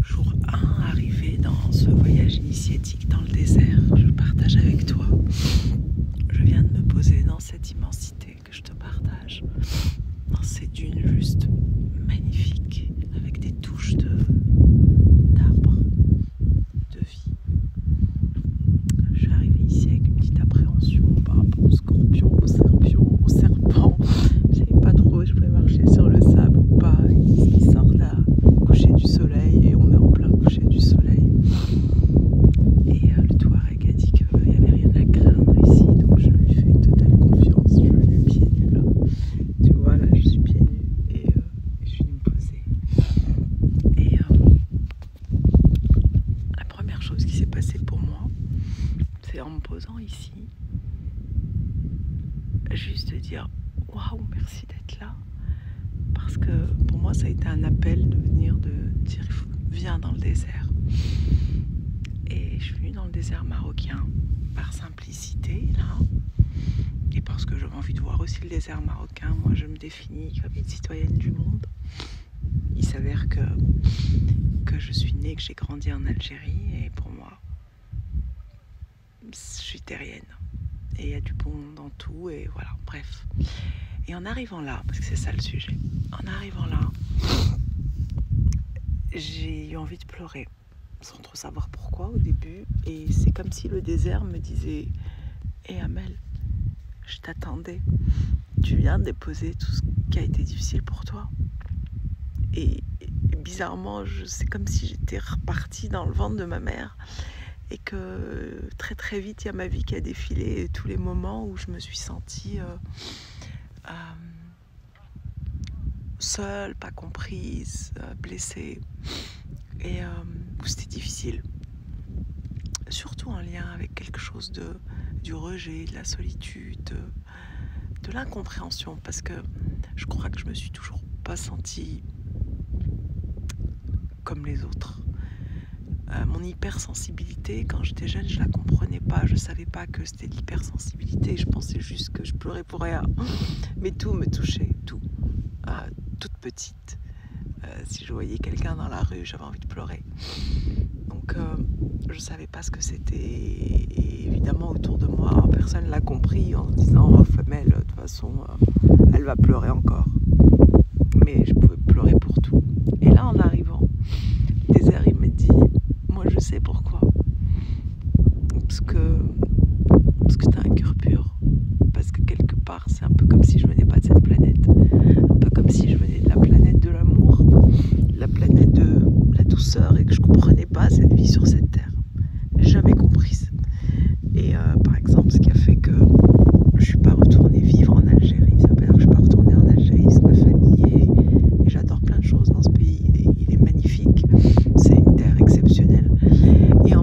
Jour 1, arrivé dans ce voyage initiatique dans le désert, je partage avec toi. Je viens de me poser dans cette immensité que je te partage, dans ces dunes juste magnifiques, avec des touches d'arbres, de vie. Je suis arrivée ici avec une petite appréhension par rapport aux scorpions, aux serpents. Je savais pas trop si je pouvais marcher sur le sable ou pas. Ils disent qu'ils sortent à coucher du soleil et on est en plein coucher du soleil. Et le Touareg a dit qu'il n'y avait rien à craindre ici, donc je lui fais une totale confiance. Je suis venue pieds nus là. Tu vois, là je suis pieds nus et je suis venue me poser. Et la première chose qui s'est passée pour moi, c'est en me posant ici, juste de dire waouh, merci d'être là. Parce que pour moi, ça a été un appel de venir, de dire viens dans le désert. Et je suis venue dans le désert marocain par simplicité, là. Et parce que j'avais envie de voir aussi le désert marocain. Moi, je me définis comme une citoyenne du monde. Il s'avère que je suis née, que j'ai grandi en Algérie. Et pour moi, je suis terrienne. Et il y a du bon dans tout. Et voilà, bref. Et en arrivant là, parce que c'est ça le sujet, en arrivant là, j'ai eu envie de pleurer, sans trop savoir pourquoi au début. Et c'est comme si le désert me disait « Hé Amel, je t'attendais, tu viens de déposer tout ce qui a été difficile pour toi. » Et bizarrement, c'est comme si j'étais repartie dans le ventre de ma mère et que très très vite, il y a ma vie qui a défilé, tous les moments où je me suis sentie seule, pas comprise, blessée, et où c'était difficile. Surtout en lien avec quelque chose du rejet, de la solitude, de l'incompréhension, parce que je crois que je me suis toujours pas sentie comme les autres. Mon hypersensibilité, quand j'étais jeune, je la comprenais pas. Je savais pas que c'était de l'hypersensibilité. Je pensais juste que je pleurais pour rien. Mais tout me touchait, tout. Toute petite. Si je voyais quelqu'un dans la rue, j'avais envie de pleurer. Donc, je savais pas ce que c'était. Et évidemment, autour de moi, personne l'a compris en se disant « Oh, femelle, de toute façon, elle va pleurer encore. » Mais je pouvais pleurer pour tout. Et là, en arrivant, le désert, il me dit « Moi, je sais pourquoi. Parce que t'as un cœur pur. Parce que quelque part, c'est un peu comme si je venais pas de cette planète. Un peu comme si je venais de la planète de l'amour, de la planète de la douceur, et que je comprenais pas cette vie sur cette terre. Jamais comprise. Et par exemple, ce qui a fait que je suis pas retournée vivre en Algérie, ça veut dire que je suis pas retournée en Algérie, c'est ma famille, et j'adore plein de choses dans ce pays. Il est magnifique. C'est une terre exceptionnelle. Et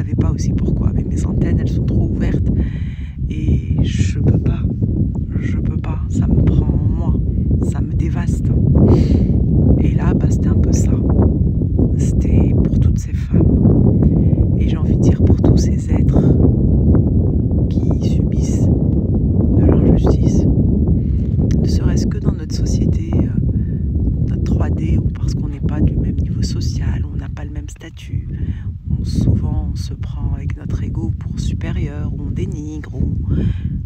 savais pas aussi pourquoi, mais mes antennes, elles sont trop ouvertes et je peux pas, ça me prend en moi, ça me dévaste. Et là, c'était un peu ça. C'était pour toutes ces femmes et j'ai envie de dire pour tous ces êtres qui subissent de l'injustice, ne serait-ce que dans notre société, notre 3D, ou parce qu'on n'est pas du même niveau social, on n'a pas le même statut. Souvent on se prend avec notre ego pour supérieur, ou on dénigre,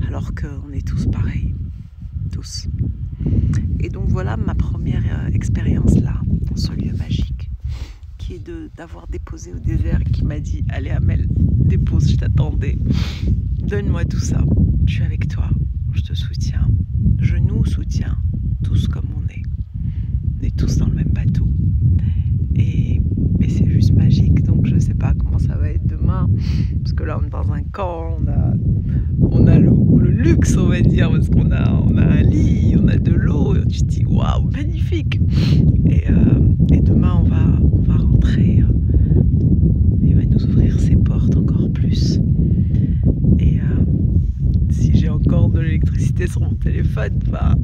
alors qu'on est tous pareils, tous. Et donc voilà ma première expérience là, dans ce lieu magique, qui est d'avoir déposé au désert, qui m'a dit: allez Amel, dépose, je t'attendais, donne-moi tout ça, je suis avec toi, je te soutiens, je nous soutiens, tous comme on est tous dans le même bateau. Et c'est juste magique, donc je sais pas comment ça va être demain, parce que là on est dans un camp, on a le luxe, on va dire, parce qu'on a un lit, on a de l'eau, et tu te dis waouh, magnifique. Et demain on va rentrer, il va nous ouvrir ses portes encore plus. Et si j'ai encore de l'électricité sur mon téléphone, enfin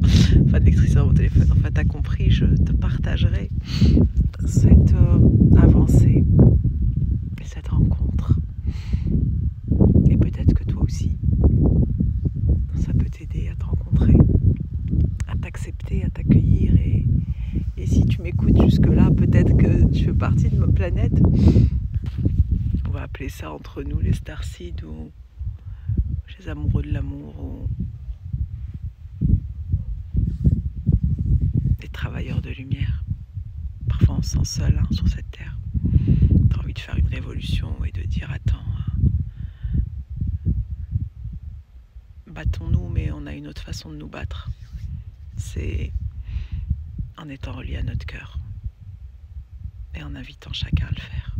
de l'électricité sur mon téléphone, enfin t'as compris, je te partagerai cette avancée et cette rencontre. Et peut-être que toi aussi, ça peut t'aider à te rencontrer, à t'accepter, à t'accueillir. Et si tu m'écoutes jusque-là, peut-être que tu fais partie de ma planète. On va appeler ça entre nous les starseeds, ou les amoureux de l'amour, ou les travailleurs de lumière. Parfois on se sent seul sur cette terre. T'as envie de faire une révolution et de dire attends, battons-nous, mais on a une autre façon de nous battre. C'est en étant relié à notre cœur et en invitant chacun à le faire.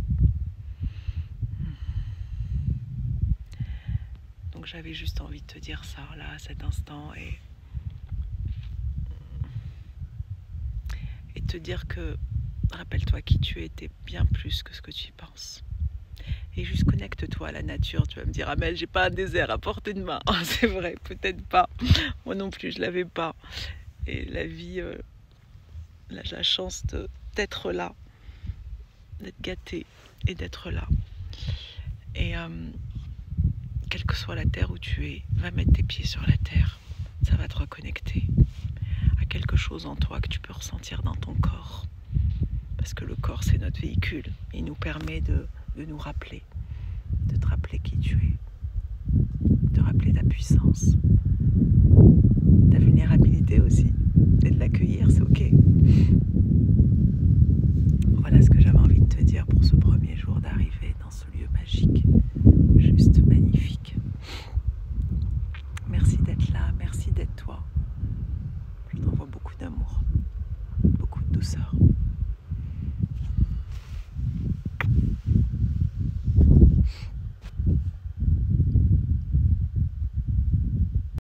Donc j'avais juste envie de te dire ça là à cet instant, et te dire que rappelle-toi qui tu es, t'es bien plus que ce que tu y penses. Et juste connecte-toi à la nature. Tu vas me dire Amel, j'ai pas un désert à portée de main. C'est vrai, peut-être pas. Moi non plus, je l'avais pas. Et la vie, là, j'ai la chance d'être là, d'être gâtée et d'être là. Et quelle que soit la terre où tu es, va mettre tes pieds sur la terre. Ça va te reconnecter à quelque chose en toi que tu peux ressentir dans ton corps. Parce que le corps, c'est notre véhicule. Il nous permet de nous rappeler, de te rappeler qui tu es, de rappeler ta puissance, ta vulnérabilité aussi, et de l'accueillir, c'est ok. Voilà ce que j'avais envie de te dire pour ce premier jour d'arrivée dans ce lieu magique, juste magnifique. Merci d'être là, merci d'être toi. Je t'envoie beaucoup d'amour, beaucoup de douceur.